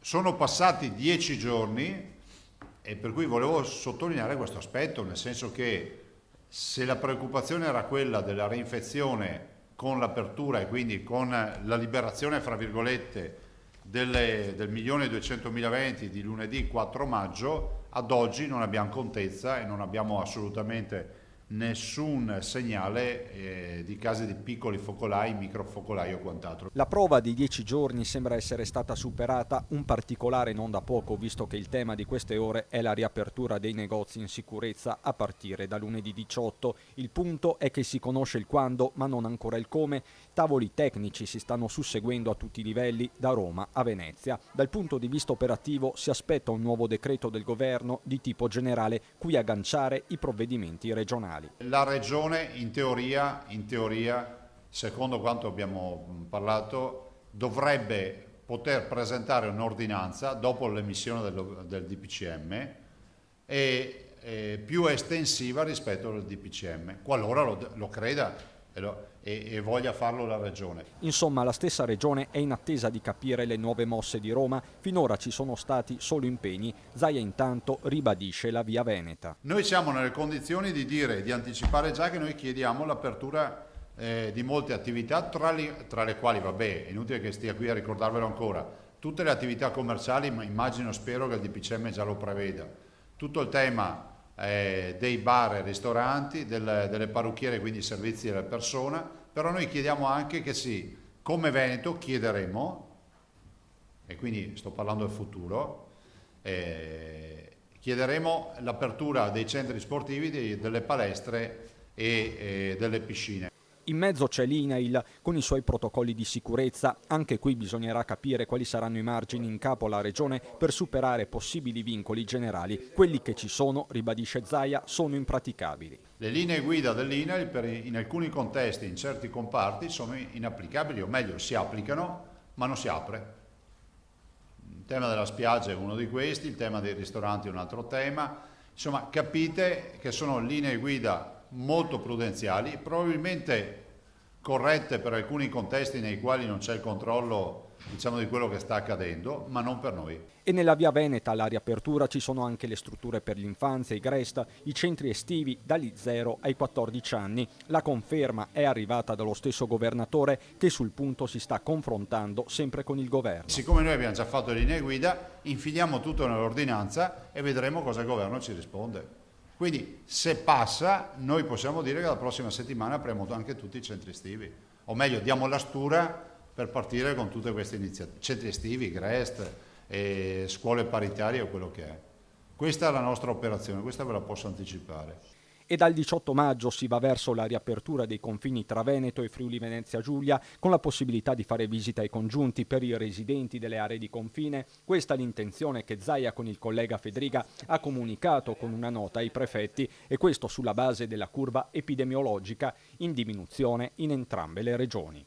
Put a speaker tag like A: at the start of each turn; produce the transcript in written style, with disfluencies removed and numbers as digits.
A: Sono passati 10 giorni e per cui volevo sottolineare questo aspetto, nel senso che se la preoccupazione era quella della reinfezione con l'apertura e quindi con la liberazione, fra virgolette, del 1.200.000 eventi di lunedì 4 maggio, ad oggi non abbiamo contezza e non abbiamo assolutamente nessun segnale di casi di piccoli focolai, microfocolai o quant'altro.
B: La prova di 10 giorni sembra essere stata superata, un particolare non da poco visto che il tema di queste ore è la riapertura dei negozi in sicurezza a partire da lunedì 18. Il punto è che si conosce il quando ma non ancora il come. Tavoli tecnici si stanno susseguendo a tutti i livelli, da Roma a Venezia. Dal punto di vista operativo si aspetta un nuovo decreto del governo di tipo generale cui agganciare i provvedimenti regionali.
A: La regione in teoria, secondo quanto abbiamo parlato, dovrebbe poter presentare un'ordinanza dopo l'emissione del DPCM e più estensiva rispetto al DPCM, qualora lo creda e voglia farlo la regione.
B: Insomma, la stessa regione è in attesa di capire le nuove mosse di Roma. Finora ci sono stati solo impegni. Zaia intanto ribadisce la via veneta.
A: Noi siamo nelle condizioni di dire, di anticipare già che noi chiediamo l'apertura di molte attività, tra le quali, vabbè, è inutile che stia qui a ricordarvelo ancora, tutte le attività commerciali, ma immagino, spero che il DPCM già lo preveda. Tutto il tema dei bar e ristoranti, delle parrucchiere, quindi servizi alla persona, però noi chiediamo anche che sì, come Veneto chiederemo, e quindi sto parlando del futuro, chiederemo l'apertura dei centri sportivi, delle palestre e delle piscine.
B: In mezzo c'è l'INAIL con i suoi protocolli di sicurezza. Anche qui bisognerà capire quali saranno i margini in capo alla regione per superare possibili vincoli generali. Quelli che ci sono, ribadisce Zaia, sono impraticabili.
A: Le linee guida dell'INAIL in alcuni contesti, in certi comparti, sono inapplicabili, o meglio, si applicano, ma non si apre. Il tema della spiaggia è uno di questi, il tema dei ristoranti è un altro tema. Insomma, capite che sono linee guida molto prudenziali, probabilmente corrette per alcuni contesti nei quali non c'è il controllo, diciamo, di quello che sta accadendo, ma non per noi.
B: E nella via Veneta alla riapertura ci sono anche le strutture per l'infanzia, i Gresta, i centri estivi dagli 0 ai 14 anni. La conferma è arrivata dallo stesso governatore che sul punto si sta confrontando sempre con il governo.
A: Siccome noi abbiamo già fatto le linee guida, infiliamo tutto nell'ordinanza e vedremo cosa il governo ci risponde. Quindi se passa, noi possiamo dire che la prossima settimana apriamo anche tutti i centri estivi, o meglio diamo la stura per partire con tutte queste iniziative, centri estivi, Grest, scuole paritarie o quello che è. Questa è la nostra operazione, questa ve la posso anticipare.
B: E dal 18 maggio si va verso la riapertura dei confini tra Veneto e Friuli Venezia Giulia, con la possibilità di fare visita ai congiunti per i residenti delle aree di confine. Questa è l'intenzione che Zaia con il collega Fedriga ha comunicato con una nota ai prefetti, e questo sulla base della curva epidemiologica in diminuzione in entrambe le regioni.